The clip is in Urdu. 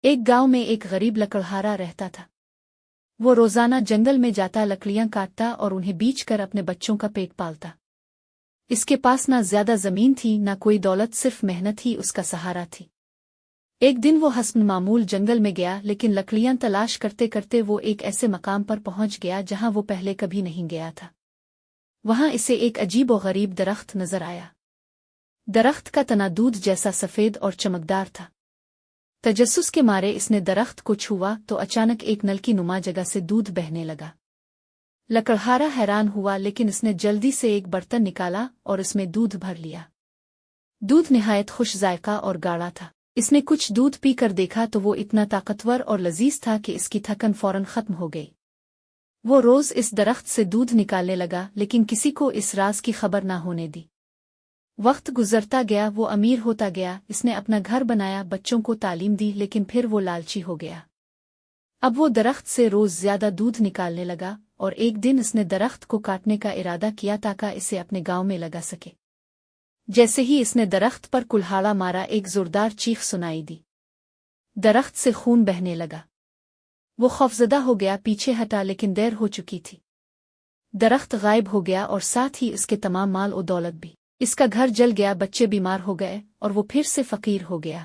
ایک گاؤں میں ایک غریب لکڑہارا رہتا تھا۔ وہ روزانہ جنگل میں جاتا، لکڑیاں کاٹتا اور انہیں بیچ کر اپنے بچوں کا پیٹ پالتا۔ اس کے پاس نہ زیادہ زمین تھی نہ کوئی دولت، صرف محنت ہی اس کا سہارا تھی۔ ایک دن وہ حسب معمول جنگل میں گیا، لیکن لکڑیاں تلاش کرتے کرتے وہ ایک ایسے مقام پر پہنچ گیا جہاں وہ پہلے کبھی نہیں گیا تھا۔ وہاں اسے ایک عجیب و غریب درخت نظر آیا۔ درخت کا تنا دودھ جیسا سفید اور چمکدار تھا۔ تجسس کے مارے اس نے درخت کو چھوا تو اچانک ایک نل کی نما جگہ سے دودھ بہنے لگا۔ لکڑہارا حیران ہوا، لیکن اس نے جلدی سے ایک برتن نکالا اور اس میں دودھ بھر لیا۔ دودھ نہایت خوش ذائقہ اور گاڑھا تھا۔ اس نے کچھ دودھ پی کر دیکھا تو وہ اتنا طاقتور اور لذیذ تھا کہ اس کی تھکن فوراً ختم ہو گئی۔ وہ روز اس درخت سے دودھ نکالنے لگا، لیکن کسی کو اس راز کی خبر نہ ہونے دی۔ وقت گزرتا گیا، وہ امیر ہوتا گیا، اس نے اپنا گھر بنایا، بچوں کو تعلیم دی، لیکن پھر وہ لالچی ہو گیا۔ اب وہ درخت سے روز زیادہ دودھ نکالنے لگا، اور ایک دن اس نے درخت کو کاٹنے کا ارادہ کیا تاکہ اسے اپنے گاؤں میں لگا سکے۔ جیسے ہی اس نے درخت پر کلہاڑا مارا، ایک زوردار چیخ سنائی دی۔ درخت سے خون بہنے لگا۔ وہ خوفزدہ ہو گیا، پیچھے ہٹا، لیکن دیر ہو چکی تھی۔ درخت غائب ہو گیا اور ساتھ ہی اس کے تمام مال و دولت بھی۔ اس کا گھر جل گیا، بچے بیمار ہو گئے اور وہ پھر سے فقیر ہو گیا۔